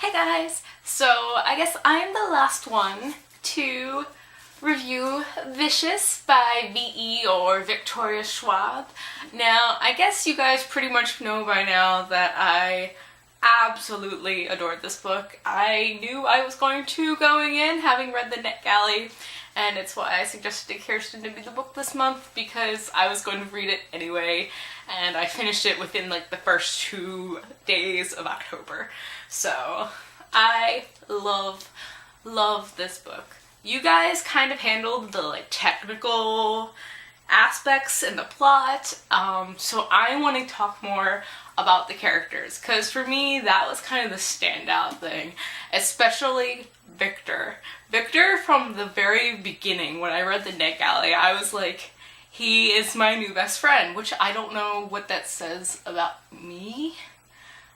Hi guys! So I guess I'm the last one to review Vicious by V.E. or Victoria Schwab. Now, I guess you guys pretty much know by now that I absolutely adored this book. I knew I was going to going in, having read the NetGalley, and it's why I suggested to Kirsten to be the book this month, because I was going to read it anyway, and I finished it within like the first 2 days of October. So I love this book. You guys kind of handled the like technical aspects in the plot, so I want to talk more about the characters, because for me that was kind of the standout thing, especially Victor. Victor, from the very beginning when I read the NetGalley, I was like, he is my new best friend, which I don't know what that says about me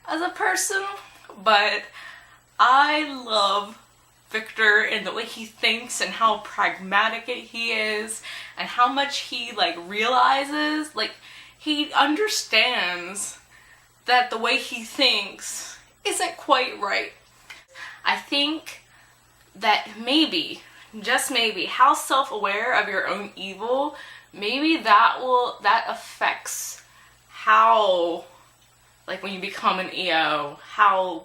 as a person, but I love Victor and the way he thinks and how pragmatic he is and how much he like realizes, like he understands that the way he thinks isn't quite right. I think that maybe, just maybe, how self-aware of your own evil, maybe that affects how, like when you become an EO, how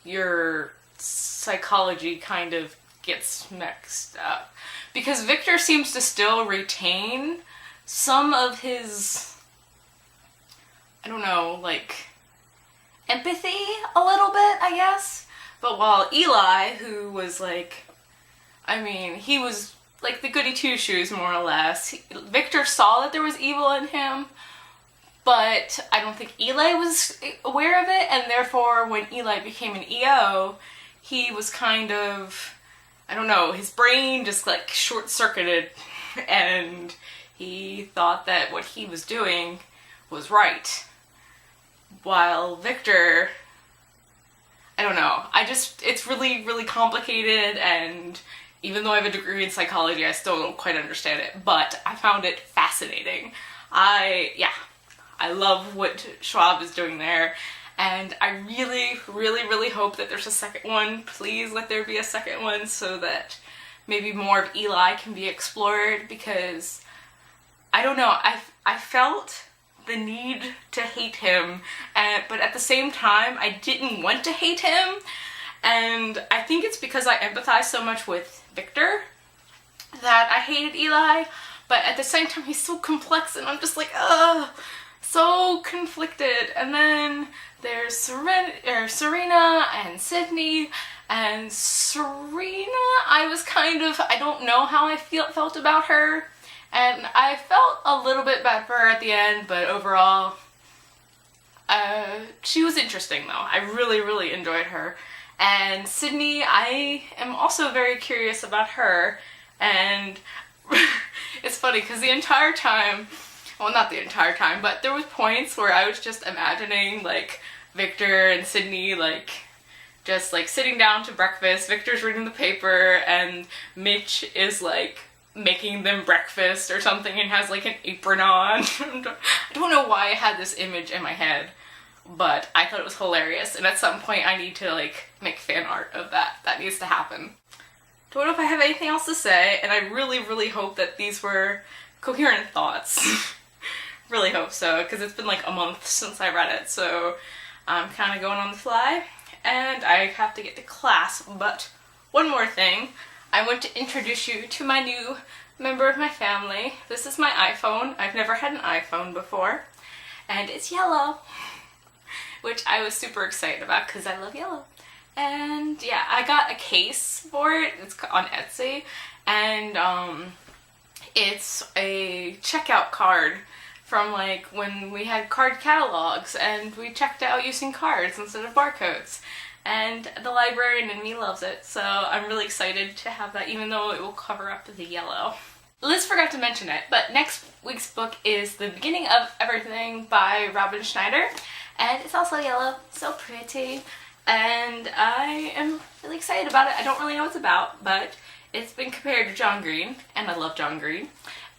your psychology kind of gets mixed up. Because Victor seems to still retain some of his, I don't know, like empathy a little bit, I guess. But while Eli, who was like, I mean, he was like the goody two-shoes more or less. Victor saw that there was evil in him, but I don't think Eli was aware of it, and therefore when Eli became an EO, he was kind of, I don't know, his brain just like short-circuited, and he thought that what he was doing was right. While Victor, I don't know, it's really complicated, and even though I have a degree in psychology, I still don't quite understand it, but I found it fascinating. I love what Schwab is doing there, and I really hope that there's a second one. Please let there be a second one so that maybe more of Eli can be explored, because I don't know, I felt the need to hate him, but at the same time I didn't want to hate him, and I think it's because I empathize so much with Victor that I hated Eli, but at the same time he's so complex and I'm just like, ugh, so conflicted. And then there's Serena and Sydney, and Serena, I don't know how I felt about her, and I felt a little bit bad for her at the end, but overall, she was interesting though. I really enjoyed her. And Sydney, I am also very curious about her, and it's funny because the entire time, well, not the entire time, but there was points where I was just imagining like Victor and Sydney like just like sitting down to breakfast. Victor's reading the paper and Mitch is like making them breakfast or something and has like an apron on. I don't know why I had this image in my head, but I thought it was hilarious, and at some point I need to like make fan art of that. That needs to happen. Don't know if I have anything else to say, and I really hope that these were coherent thoughts. Really hope so, because it's been like a month since I read it, so I'm kind of going on the fly, and I have to get to class. But one more thing, I want to introduce you to my new member of my family. This is my iPhone. I've never had an iPhone before, and it's yellow, which I was super excited about because I love yellow. And yeah, I got a case for it. It's on Etsy, and it's a checkout card from like when we had card catalogs and we checked out using cards instead of barcodes. And the librarian in me loves it, so I'm really excited to have that, even though it will cover up the yellow. Liz forgot to mention it, but next week's book is The Beginning of Everything by Robin Schneider, and it's also yellow, so pretty, and I am really excited about it. I don't really know what it's about, but it's been compared to John Green, and I love John Green,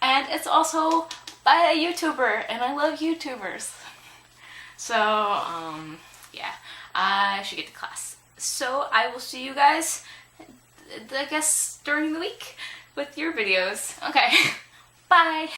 and it's also by a YouTuber, and I love YouTubers. So, yeah, I should get to class. So I will see you guys, I guess, during the week with your videos. Okay, bye!